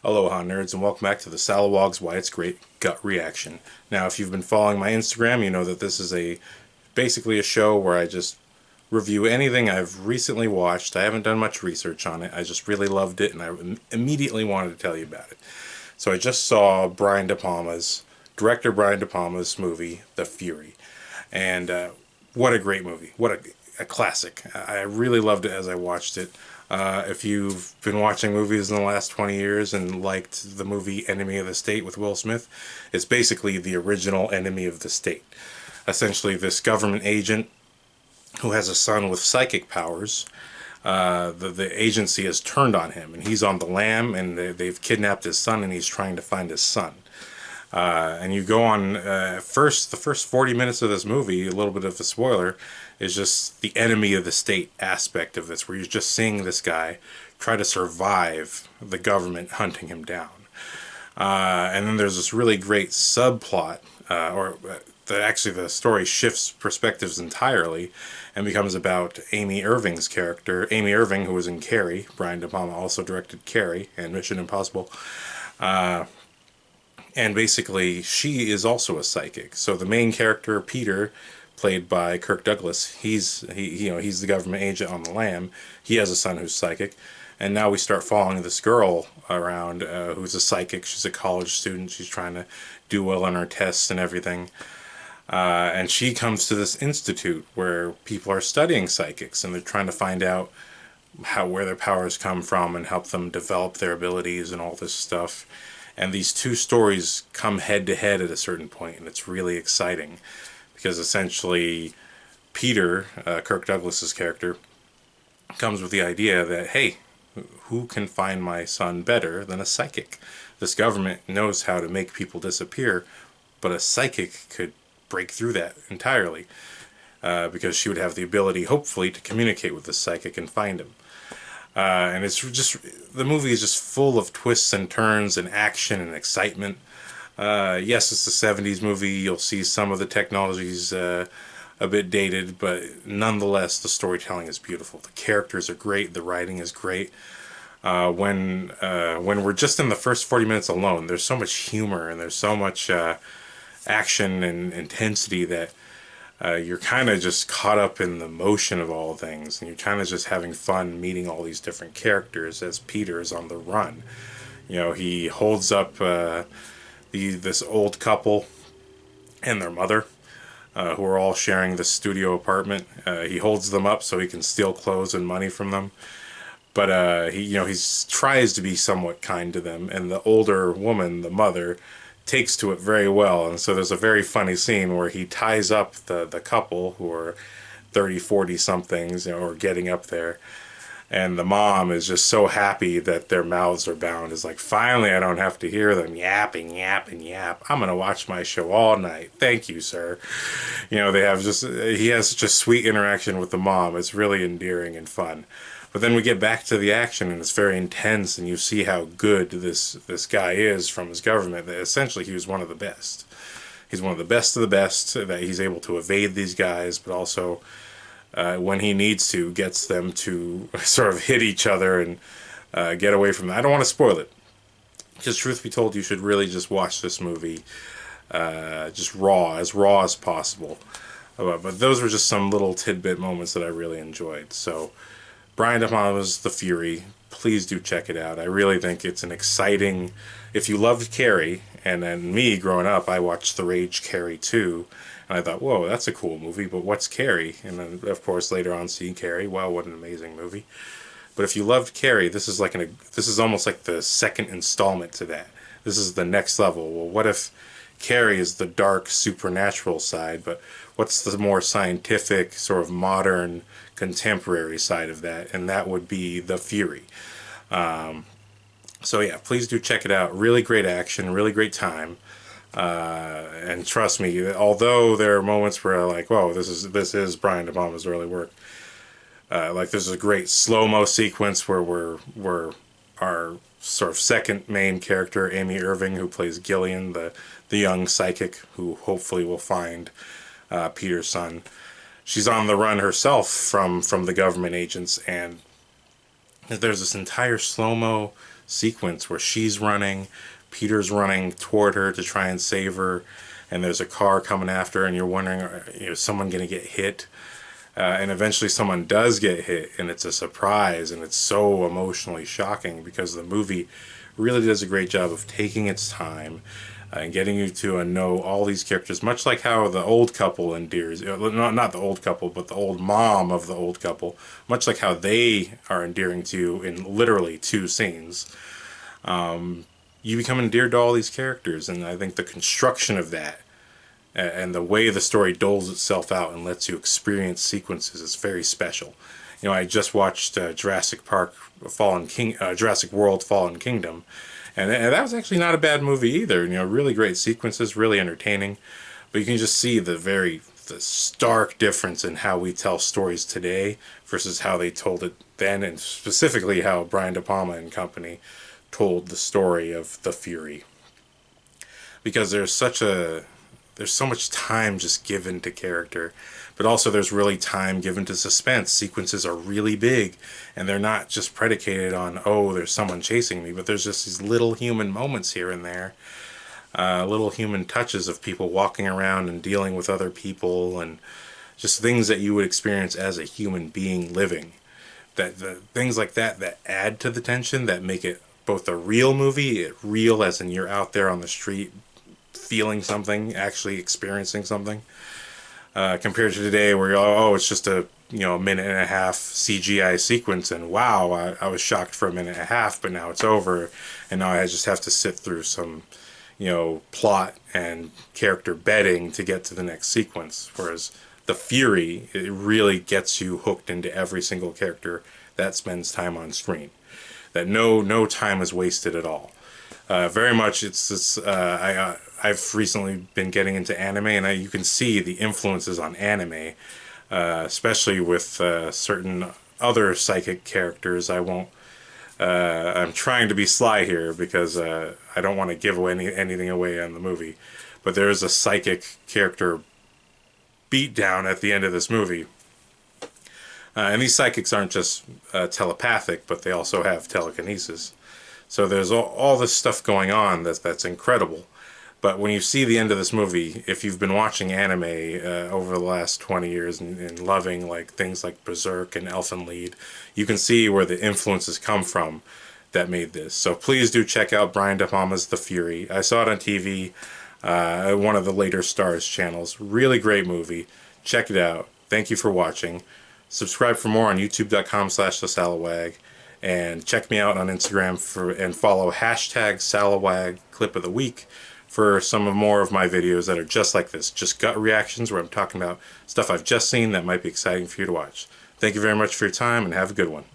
Aloha nerds, and welcome back to the Salawag's Why It's Great Gut Reaction. Now, if you've been following my Instagram, you know that this is basically a show where I just review anything I've recently watched. I haven't done much research on it. I just really loved it, and I immediately wanted to tell you about it. So I just saw director Brian De Palma's movie, The Fury, and what a great movie! What a classic! I really loved it as I watched it. If you've been watching movies in the last 20 years and liked the movie Enemy of the State with Will Smith, it's basically the original Enemy of the State. Essentially, this government agent who has a son with psychic powers, the agency has turned on him, and he's on the lam, and they've kidnapped his son, and he's trying to find his son. And you go on, the first 40 minutes of this movie, a little bit of a spoiler, is just the enemy of the state aspect of this, where you're just seeing this guy try to survive the government hunting him down. And then there's this really great subplot, actually the story shifts perspectives entirely and becomes about Amy Irving's character. Amy Irving, who was in Carrie. Brian De Palma also directed Carrie and Mission Impossible. And basically, she is also a psychic. So the main character, Peter, played by Kirk Douglas, he's the government agent on the lam. He has a son who's psychic, and now we start following this girl around who's a psychic. She's a college student. She's trying to do well on her tests and everything. And she comes to this institute where people are studying psychics, and they're trying to find out where their powers come from and help them develop their abilities and all this stuff. And these two stories come head to head at a certain point, and it's really exciting because essentially Peter, Kirk Douglas's character, comes with the idea that, hey, who can find my son better than a psychic? This government knows how to make people disappear, but a psychic could break through that entirely because she would have the ability, hopefully, to communicate with the psychic and find him. And it's just, the movie is just full of twists and turns and action and excitement. Yes, it's a 70s movie. You'll see some of the technologies a bit dated, but nonetheless, the storytelling is beautiful. The characters are great. The writing is great. When we're just in the first 40 minutes alone, there's so much humor and there's so much action and intensity that you're kind of just caught up in the motion of all things, and you're kind of just having fun meeting all these different characters as Peter is on the run. You know, he holds up this old couple and their mother, who are all sharing the studio apartment. He holds them up so he can steal clothes and money from them. But he tries to be somewhat kind to them, and the older woman, the mother, takes to it very well. And so there's a very funny scene where he ties up the couple who are 30, 40 somethings, or getting up there, and the mom is just so happy that their mouths are bound. Is like, finally I don't have to hear them yap and yap and yap. I'm gonna watch my show all night, thank you, sir. He has such a sweet interaction with the mom. It's really endearing and fun. But then we get back to the action, and it's very intense, and you see how good this guy is from his government, that essentially he was one of the best. He's one of the best of the best, that he's able to evade these guys, but also, when he needs to, gets them to sort of hit each other and get away from them. I don't want to spoil it, because truth be told, you should really just watch this movie just as raw as possible. But those were just some little tidbit moments that I really enjoyed. So Brian De Palma's The Fury, please do check it out. I really think it's an exciting, if you loved Carrie, and then me growing up, I watched The Rage Carrie 2, and I thought, whoa, that's a cool movie, but what's Carrie? And then, of course, later on seeing Carrie, wow, what an amazing movie. But if you loved Carrie, this is almost like the second installment to that. This is the next level. Well, what if Carrie is the dark supernatural side, but what's the more scientific, sort of modern, contemporary side of that? And that would be The Fury. So yeah, please do check it out. Really great action, really great time. And trust me, although there are moments where I'm like, whoa, this is Brian De Palma's early work. Like there's a great slow-mo sequence where we're our sort of second main character, Amy Irving, who plays Gillian, the young psychic who hopefully will find Peter's son. She's on the run herself from the government agents, and there's this entire slow-mo sequence where she's running, Peter's running toward her to try and save her, and there's a car coming after her, and you're wondering, is someone going to get hit? And eventually someone does get hit, and it's a surprise, and it's so emotionally shocking because the movie really does a great job of taking its time and getting you to know all these characters, much like how the old couple endears, not the old couple, but the old mom of the old couple, much like how they are endearing to you in literally 2 scenes. You become endeared to all these characters, and I think the construction of that and the way the story doles itself out and lets you experience sequences is very special. I just watched Jurassic World: Fallen Kingdom, and that was actually not a bad movie either. Really great sequences, really entertaining, but you can just see the stark difference in how we tell stories today versus how they told it then, and specifically how Brian DePalma and company told the story of the Fury. Because there's so much time just given to character, but also there's really time given to suspense. Sequences are really big, and they're not just predicated on, oh, there's someone chasing me, but there's just these little human moments here and there, little human touches of people walking around and dealing with other people, and just things that you would experience as a human being living. The things like that add to the tension, that make it both a real movie, real as in you're out there on the street feeling something, actually experiencing something, compared to today where it's just a minute and a half CGI sequence, and wow, I was shocked for a minute and a half, but now it's over, and now I just have to sit through some plot and character bedding to get to the next sequence. Whereas the Fury, it really gets you hooked into every single character that spends time on screen. That no time is wasted at all. Very much, I've recently been getting into anime, and you can see the influences on anime, especially with certain other psychic characters. I'm trying to be sly here because I don't want to give anything away on the movie, but there is a psychic character beatdown at the end of this movie. And these psychics aren't just telepathic, but they also have telekinesis. So there's all this stuff going on that's incredible. But when you see the end of this movie, if you've been watching anime over the last 20 years and loving things like Berserk and Elfen Lied, you can see where the influences come from that made this. So please do check out Brian De Palma's The Fury. I saw it on TV, one of the later Stars channels. Really great movie. Check it out. Thank you for watching. Subscribe for more on youtube.com/TheSalawag. And check me out on Instagram and follow #Salawag Clip of the Week for more of my videos that are just like this. Just gut reactions where I'm talking about stuff I've just seen that might be exciting for you to watch. Thank you very much for your time, and have a good one.